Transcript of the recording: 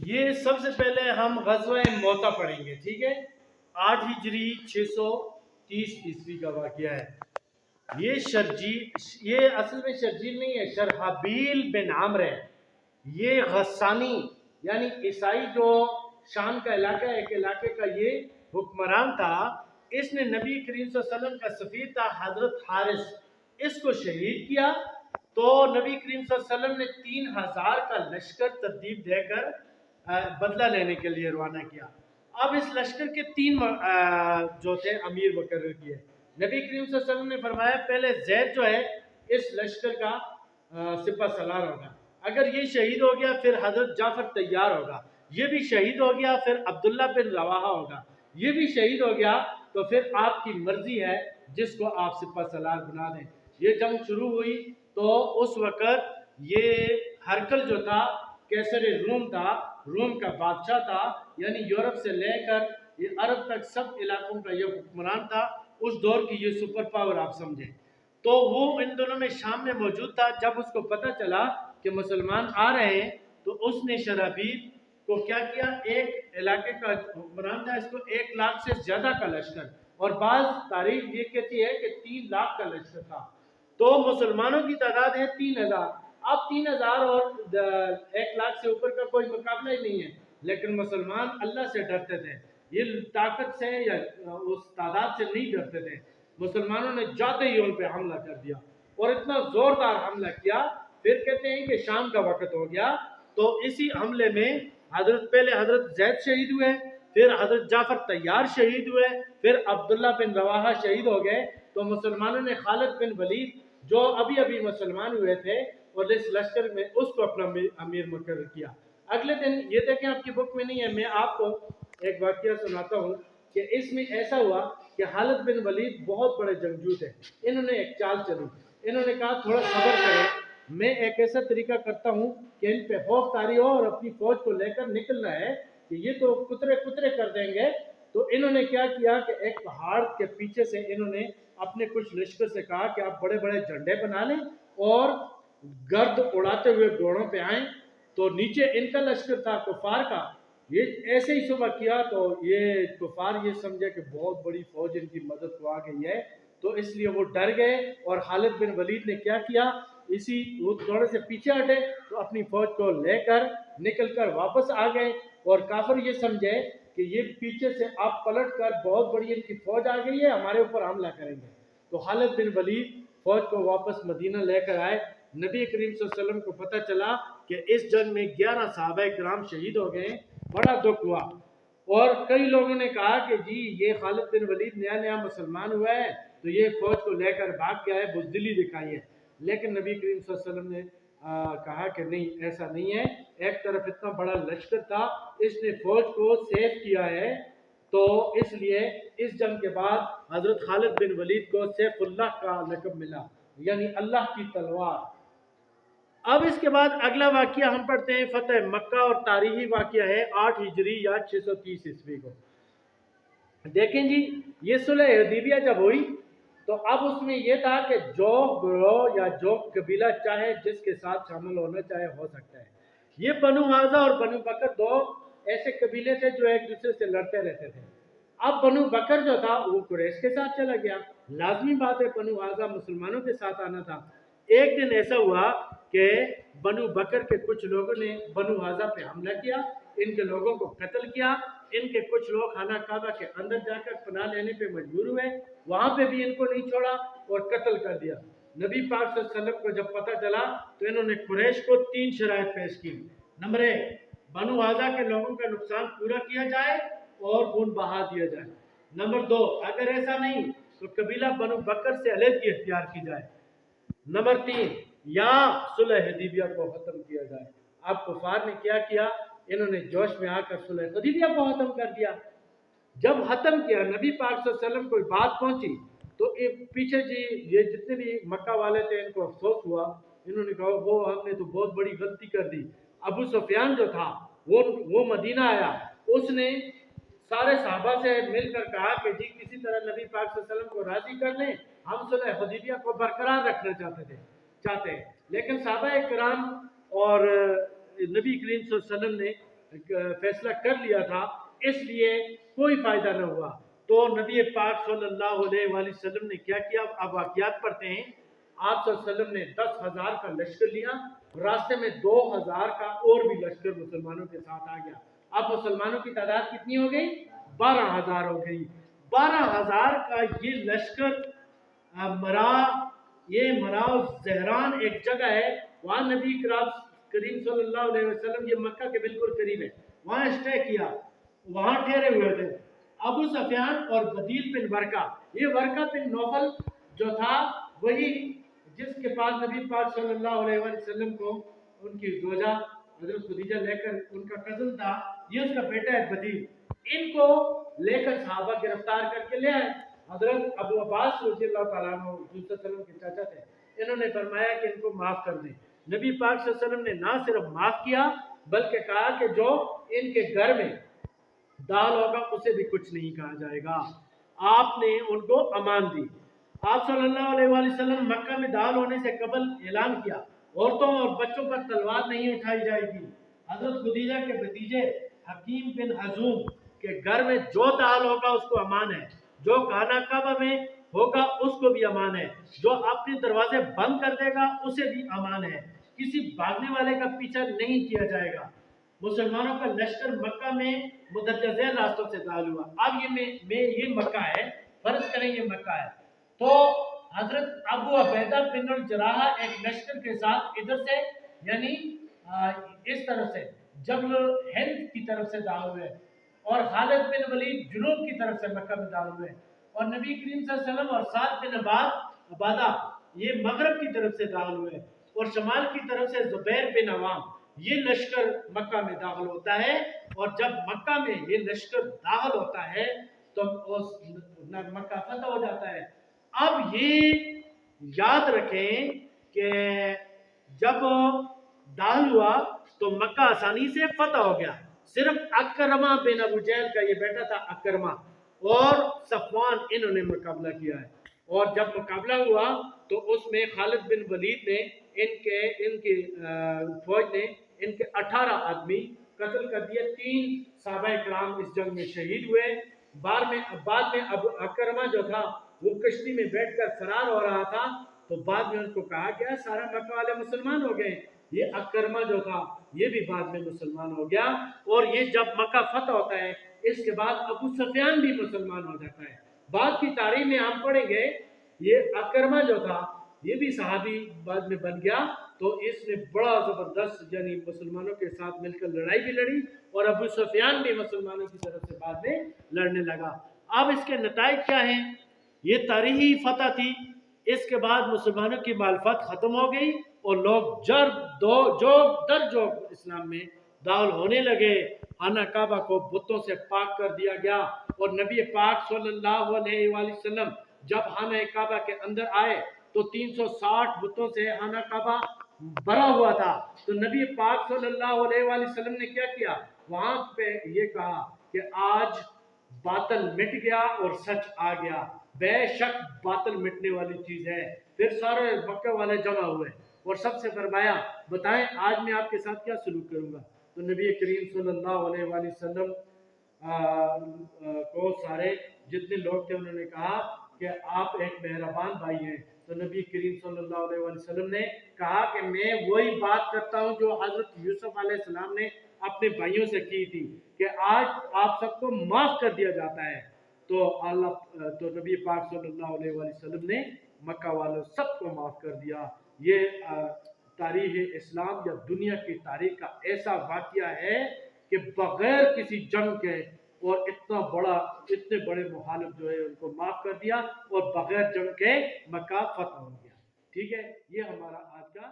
یہ سب سے پہلے ہم غزوہ موتا پڑھیں گے، ٹھیک ہے؟ 8 ہجری 630 عیسوی کا واقعہ ہے۔ یہ اصل میں شرجیل نہیں ہے، شرحبیل بن عامر ہے۔ یہ غسانی یعنی عیسائی جو شام کا علاقہ ہے، ایک علاقے کا یہ حکمران تھا۔ اس نے نبی کریم صلی اللہ علیہ وسلم کا سفیر تھا حضرت حارث، اس کو شہید کیا۔ تو نبی کریم صلی اللہ علیہ وسلم نے 3000 کا لشکر ترتیب دے کر بدلہ لینے کے لیے روانہ کیا۔ اب اس لشکر کے 3 جو تھے امیر مقرر کیے۔ نبی کریم صلی اللہ علیہ وسلم نے فرمایا پہلے زید جو ہے اس لشکر کا سپہ سالار ہوگا، اگر یہ شہید ہو گیا پھر حضرت جعفر تیار ہوگا، یہ بھی شہید ہو گیا پھر عبداللہ بن رواحہ ہوگا، یہ بھی شہید ہو گیا تو پھر آپ کی مرضی ہے جس کو آپ سپہ سالار بنا دیں۔ یہ جنگ شروع ہوئی تو اس وقت یہ ہرکل جو تھا کیسر روم تھا، روم کا بادشاہ تھا، یعنی یورپ سے لے کر یہ عرب تک سب علاقوں کا یہ حکمران تھا۔ اس دور کی یہ سپر پاور آپ سمجھیں۔ تو وہ ان دونوں میں شام میں موجود تھا۔ جب اس کو پتہ چلا کہ مسلمان آ رہے ہیں تو اس نے شرحبیل کو کیا کیا، ایک علاقے کا حکمران تھا، اس کو 1 لاکھ سے زیادہ کا لشکر، اور بعض تاریخ یہ کہتی ہے کہ 3 لاکھ کا لشکر تھا۔ تو مسلمانوں کی تعداد ہے 3000۔ اب 3000 اور 1 لاکھ سے اوپر کا کوئی مقابلہ ہی نہیں ہے، لیکن مسلمان اللہ سے ڈرتے تھے، یہ طاقت سے یا اس تعداد سے نہیں ڈرتے تھے۔ مسلمانوں نے جاتے ہی ان پہ حملہ کر دیا اور اتنا زوردار حملہ کیا، پھر کہتے ہیں کہ شام کا وقت ہو گیا تو اسی حملے میں پہلے حضرت زید شہید ہوئے، پھر حضرت جعفر تیار شہید ہوئے، پھر عبداللہ بن رواحہ شہید ہو گئے۔ تو مسلمانوں نے خالد بن ولید جو ابھی مسلمان ہوئے تھے اور اس لشکر میں اس کو اپنا امیر مقرر کیا۔ اگلے دن یہ دیکھیں آپ کی بک میں نہیں ہے، میں آپ کو ایک واقعہ سناتا ہوں کہ اس میں ایسا ہوا کہ خالد بن ولید بہت بڑے جنگجو تھے۔ انہوں نے ایک چال چلی، انہوں نے کہا تھوڑا صبر کریں، میں ایک ایسا طریقہ کرتا ہوں کہ ان پہ خوف طاری ہو اور اپنی فوج کو لے کر نکلنا ہے کہ یہ تو کترے کر دیں گے۔ تو انہوں نے کیا کیا کہ ایک پہاڑ کے پیچھے سے انہوں نے اپنے کچھ لشکر سے کہا کہ آپ بڑے بڑے جھنڈے بنا لیں اور گرد اڑاتے ہوئے گھوڑوں پہ آئیں۔ تو نیچے ان کا لشکر تھا کفار کا، یہ ایسے ہی صبح کیا تو یہ کفار یہ سمجھے کہ بہت بڑی فوج ان کی مدد کو آ گئی ہے، تو اس لیے وہ ڈر گئے اور خالد بن ولید نے کیا کیا، وہ تھوڑے سے پیچھے ہٹے تو اپنی فوج کو لے کر نکل کر واپس آ گئے، اور کافر یہ سمجھے کہ یہ پیچھے سے آپ پلٹ کر بہت بڑی ان کی فوج آ گئی ہے، ہمارے اوپر حملہ کریں گے۔ تو خالد بن ولید فوج کو واپس مدینہ لے کر آئے۔ نبی کریم صلی اللہ علیہ وسلم کو پتہ چلا کہ اس جنگ میں 11 صحابہ کرام شہید ہو گئے، بڑا دکھ ہوا، اور کئی لوگوں نے کہا کہ جی یہ خالد بن ولید نیا مسلمان ہوا ہے تو یہ فوج کو لے کر بھاگ گیا ہے، بزدلی دکھائی ہے۔ لیکن نبی کریم صلی اللہ علیہ وسلم نے کہا کہ نہیں، ایسا نہیں ہے، ایک طرف اتنا بڑا لشکر تھا، اس نے فوج کو سیف کیا ہے، تو اس لیے اس جنگ کے بعد حضرت خالد بن ولید کو سیف اللہ کا لقب ملا، یعنی اللہ کی تلوار۔ اب اس کے بعد اگلا واقعہ ہم پڑھتے ہیں فتح مکہ، اور تاریخی واقعہ ہے 8 ہجری یا 630 عیسوی کو۔ دیکھیں جی، یہ صلح حدیبیہ جب ہوئی تو اب اس میں یہ تھا کہ جو گروہ یا جو قبیلہ چاہے جس کے ساتھ شامل ہونا چاہے ہو سکتا ہے۔ یہ بنو حارثہ اور بنو بکر 2 ایسے قبیلے تھے جو ایک دوسرے سے لڑتے رہتے تھے۔ اب بنو بکر جو تھا وہ قریش کے ساتھ چلا گیا، لازمی بات ہے بنو حارثہ مسلمانوں کے ساتھ آنا تھا۔ ایک دن ایسا ہوا کہ بنو بکر کے کچھ لوگوں نے بنو حارثہ پہ حملہ کیا، ان کے لوگوں کو قتل کیا، ان کے کچھ لوگ خانہ کعبہ کے اندر جا کر پناہ لینے پہ مجبور ہوئے، وہاں پہ بھی ان کو نہیں چھوڑا اور قتل کر دیا۔ نبی پاک صلی اللہ علیہ وسلم کو جب پتہ چلا تو انہوں نے قریش کو 3 شرائط پیش کی۔ نمبر 1، بنو حارثہ کے لوگوں کا نقصان پورا کیا جائے اور خون بہا دیا جائے۔ نمبر 2، اگر ایسا نہیں تو قبیلہ بنو بکر سے علیحدگی اختیار کی جائے۔ نمبر 3، یا صلح حدیبیہ کو ختم کیا جائے۔ اب کفار نے کیا کیا، انہوں نے جوش میں آ کر صلح حدیبیہ کو ختم کر دیا۔ جب ختم کیا، نبی پاک صلی اللہ علیہ وسلم کو بات پہنچی تو پیچھے جی یہ جتنے بھی مکہ والے تھے ان کو افسوس ہوا، انہوں نے کہا وہ ہم نے تو بہت بڑی غلطی کر دی۔ ابو سفیان جو تھا وہ مدینہ آیا، اس نے سارے صحابہ سے مل کر کہا کہ جی کسی طرح نبی پاک صلی اللہ علیہ وسلم کو راضی کر لیں، ہم صلح حدیبیہ کو برقرار رکھنا چاہتے ہیں۔ لیکن صحابہ کرام اور نبی کریم صلی اللہ علیہ وسلم نے فیصلہ کر لیا تھا، اس لیے کوئی فائدہ نہ ہوا۔ تو نبی پاک صلی اللہ علیہ وآلہ وسلم نے کیا کیا؟ آپ واقعات پڑھتے ہیں۔ آپ صلی اللہ علیہ وسلم نے 10,000 کا لشکر لیا، راستے میں 2,000 کا اور بھی لشکر مسلمانوں کے ساتھ آ گیا۔ اب مسلمانوں کی تعداد کتنی ہو گئی؟ 12,000 ہو گئی۔ 12,000 کا یہ لشکر مراؤ زہران ایک جگہ ہے، وہاں نبی کریم صلی اللہ علیہ وسلم، یہ مکہ کے بالکل قریب ہے، وہاں اسٹے کیا، وہاں ٹھہرے ہوئے تھے۔ ابو سفیان اور بدیل بن ورقہ، یہ ورقہ بن نوفل جو تھا وہی جس کے پاس نبی پاک صلی اللہ علیہ وسلم کو ان کی زوجہ حضرت خدیجہ لے کر، ان کا کزن تھا، یہ اس کا بیٹا ہے بدیل، ان کو لے کر صحابہ گرفتار کر کے لے آئے۔ حضرت ابو عباس رضی اللہ تعالیٰ عنہ حضور صلی اللہ علیہ وسلم کے چاچا تھے، انہوں نے فرمایا کہ ان کو معاف کر دیں۔ نبی پاک صلی اللہ علیہ وسلم نے نہ صرف معاف کیا بلکہ کہا کہ جو ان کے گھر میں دال ہوگا اسے بھی کچھ نہیں کہا جائے گا۔ آپ نے ان کو امان دی۔ آپ صلی اللہ علیہ وآلہ وسلم مکہ میں دال ہونے سے قبل اعلان کیا عورتوں اور بچوں پر تلوار نہیں اٹھائی جائے گی۔ حضرت خدیجہ کے بھتیجے حکیم بن حزوم کے گھر میں جو دال ہوگا اس کو امان ہے، جو خانہ کعبہ میں ہوگا اس کو بھی امان ہے، جو اپنے دروازے بند کر دے گا اسے بھی امان ہے، کسی بھاگنے والے کا پیچھا نہیں کیا جائے گا۔ مسلمانوں کا لشکر مکہ میں مدرجہ ذیل راستوں سے داخل ہوا۔ اب یہ مکہ ہے، فرض کریں یہ مکہ ہے، تو حضرت ابو عبیدہ بن الجراح ایک لشکر کے ساتھ ادھر سے یعنی اس طرف سے جبل ہند کی طرف سے داخل ہوئے، اور خالد بن ولید جنوب کی طرف سے مکہ میں داخل ہوئے، اور نبی کریم صلی اللہ علیہ وسلم اور سعد بن عبادہ یہ مغرب کی طرف سے داخل ہوئے، اور شمال کی طرف سے زبیر بن عوام۔ یہ لشکر مکہ میں داخل ہوتا ہے، اور جب مکہ میں یہ لشکر داخل ہوتا ہے تو مکہ فتح ہو جاتا ہے۔ اب یہ یاد رکھیں کہ جب داخل ہوا تو مکہ آسانی سے فتح ہو گیا، صرف اکرمہ بن ابو جہل کا یہ بیٹا تھا اکرمہ اور صفوان، انہوں نے مقابلہ کیا ہے، اور جب مقابلہ ہوا تو اس میں خالد بن ولید نے ان کی فوج نے ان کے 18 آدمی قتل کر دیے، 3 صحابہ کرام اس جنگ میں شہید ہوئے۔ بعد میں ابو اکرمہ جو تھا وہ کشتی میں بیٹھ کر فرار ہو رہا تھا، تو بعد میں ان کو کہا گیا سارا مکہ والے مسلمان ہو گئے، یہ اکرمہ جو تھا یہ بھی بعد میں مسلمان ہو گیا، اور یہ جب مکہ فتح ہوتا ہے اس کے بعد ابو سفیان بھی مسلمان ہو جاتا ہے۔ بعد کی تاریخ میں ہم پڑھیں گے یہ اکرمہ جو تھا یہ بھی صحابی بعد میں بن گیا، تو اس نے بڑا زبردست یعنی مسلمانوں کے ساتھ مل کر لڑائی بھی لڑی، اور ابو سفیان بھی مسلمانوں کی طرف سے بعد میں لڑنے لگا۔ اب اس کے نتائج کیا ہیں؟ یہ تاریخی فتح تھی، اس کے بعد مسلمانوں کی مخالفت ختم ہو گئی اور لوگ جو اسلام میں داخل ہونے لگے، خانہ کعبہ کو بتوں سے پاک کر دیا گیا، اور نبی پاک صلی اللہ علیہ وآلہ وسلم جب خانہ کعبہ کے اندر آئے تو 360 بتوں سے خانہ کعبہ بھرا ہوا تھا، تو نبی پاک صلی اللہ علیہ وآلہ وسلم نے کیا کیا؟ وہاں پہ یہ کہا کہ آج باطل مٹ گیا اور سچ آ گیا، بے شک باطل مٹنے والی چیز ہے۔ پھر سارے مکہ والے جمع ہوئے اور سب سے فرمایا بتائیں آج میں آپ کے ساتھ کیا سلوک کروں گا؟ تو نبی کریم صلی اللہ علیہ وآلہ وسلم کو سارے جتنے لوگ تھے انہوں نے کہا کہ آپ ایک مہربان بھائی ہیں، تو نبی کریم صلی اللہ علیہ وآلہ وسلم نے کہا کہ میں وہی بات کرتا ہوں جو حضرت یوسف علیہ السلام نے اپنے بھائیوں سے کی تھی کہ آج آپ سب کو معاف کر دیا جاتا ہے، تو نبی پاک صلی اللہ علیہ وآلہ وسلم نے مکہ والوں سب کو معاف کر دیا۔ یہ تاریخ اسلام یا دنیا کی تاریخ کا ایسا واقعہ ہے کہ بغیر کسی جنگ کے اور اتنے بڑے مخالف جو ہے ان کو معاف کر دیا، اور بغیر جنگ کے مکہ فتح ہو گیا۔ ٹھیک ہے، یہ ہمارا آج کا